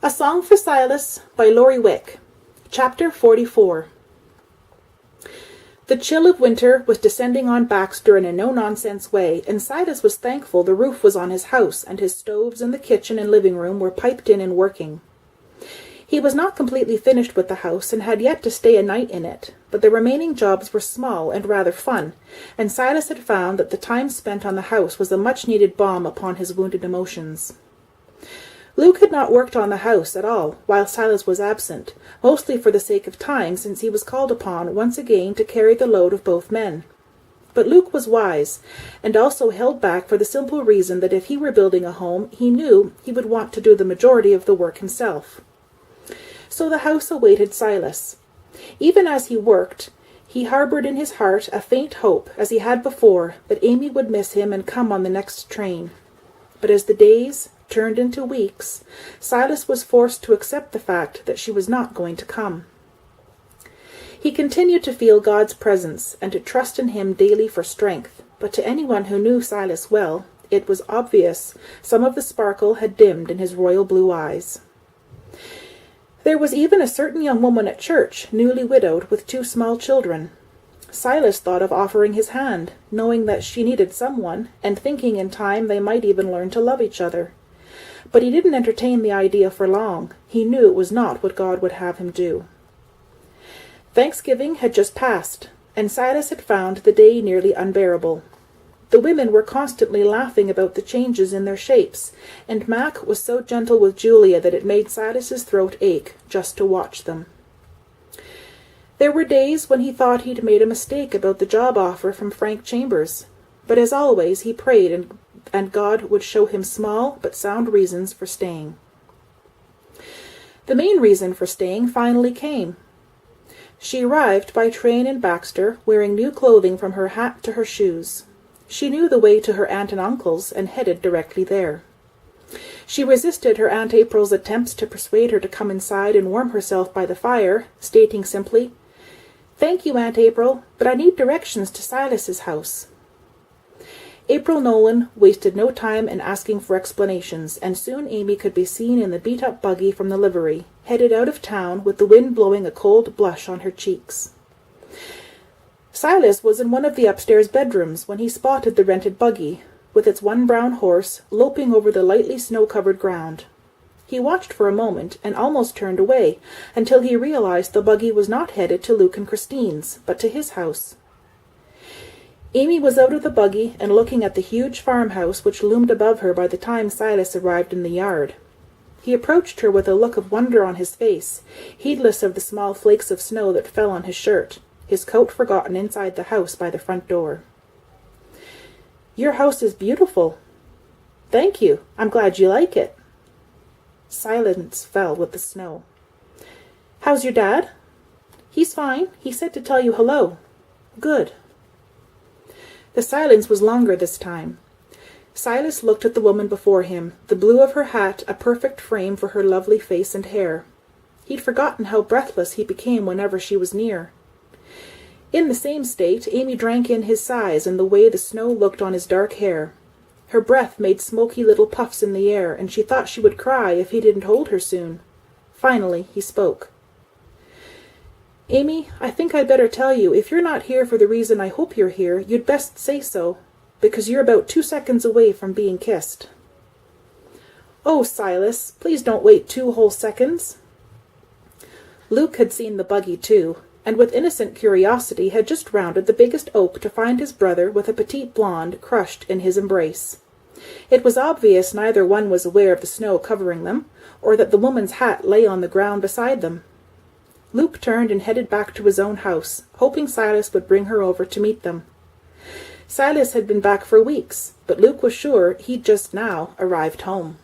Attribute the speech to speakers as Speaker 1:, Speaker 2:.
Speaker 1: A Song for Silas by Laurie Wick. Chapter 44. The chill of winter was descending on Baxter in a no-nonsense way, and Silas was thankful the roof was on his house, and his stoves in the kitchen and living room were piped in and working. He was not completely finished with the house, and had yet to stay a night in it, but the remaining jobs were small and rather fun, and Silas had found that the time spent on the house was a much-needed balm upon his wounded emotions. Luke had not worked on the house at all while Silas was absent, mostly for the sake of time, since he was called upon once again to carry the load of both men. But Luke was wise, and also held back for the simple reason that if he were building a home, he knew he would want to do the majority of the work himself. So the house awaited Silas. Even as he worked, he harbored in his heart a faint hope, as he had before, that Amy would miss him and come on the next train. But as the days turned into weeks, Silas was forced to accept the fact that she was not going to come. He continued to feel God's presence and to trust in him daily for strength, but to anyone who knew Silas well, it was obvious some of the sparkle had dimmed in his royal blue eyes. There was even a certain young woman at church, newly widowed, with 2 small children. Silas thought of offering his hand, knowing that she needed someone, and thinking in time they might even learn to love each other. But he didn't entertain the idea for long. He knew it was not what God would have him do. Thanksgiving had just passed, and Silas had found the day nearly unbearable. The women were constantly laughing about the changes in their shapes, and Mac was so gentle with Julia that it made Silas's throat ache just to watch them. There were days when he thought he'd made a mistake about the job offer from Frank Chambers, but as always he prayed and God would show him small but sound reasons for staying. The main reason for staying finally came. She arrived by train in Baxter, wearing new clothing from her hat to her shoes. She knew the way to her aunt and uncle's and headed directly there. She resisted her Aunt April's attempts to persuade her to come inside and warm herself by the fire, stating simply, "Thank you, Aunt April, but I need directions to Silas's house." April Nolan wasted no time in asking for explanations, and soon Amy could be seen in the beat-up buggy from the livery, headed out of town with the wind blowing a cold blush on her cheeks. Silas was in one of the upstairs bedrooms when he spotted the rented buggy, with its 1 brown horse, loping over the lightly snow-covered ground. He watched for a moment and almost turned away, until he realized the buggy was not headed to Luke and Christine's, but to his house. Amy was out of the buggy and looking at the huge farmhouse which loomed above her by the time Silas arrived in the yard. He approached her with a look of wonder on his face, heedless of the small flakes of snow that fell on his shirt, his coat forgotten inside the house by the front door. "Your house is beautiful." "Thank you. I'm glad you like it." Silence fell with the snow. "How's your dad?" "He's fine. He said to tell you hello." "Good." The silence was longer this time. Silas looked at the woman before him, the blue of her hat a perfect frame for her lovely face and hair. He'd forgotten how breathless he became whenever she was near. In the same state, Amy drank in his sighs and the way the snow looked on his dark hair. Her breath made smoky little puffs in the air, and she thought she would cry if he didn't hold her soon. Finally, he spoke. "Amy, I think I'd better tell you, if you're not here for the reason I hope you're here, you'd best say so, because you're about 2 seconds away from being kissed." "Oh, Silas, please don't wait 2 whole seconds." Luke had seen the buggy too, and with innocent curiosity had just rounded the biggest oak to find his brother with a petite blonde crushed in his embrace. It was obvious neither one was aware of the snow covering them, or that the woman's hat lay on the ground beside them. Luke turned and headed back to his own house, hoping Silas would bring her over to meet them. Silas had been back for weeks, but Luke was sure he'd just now arrived home.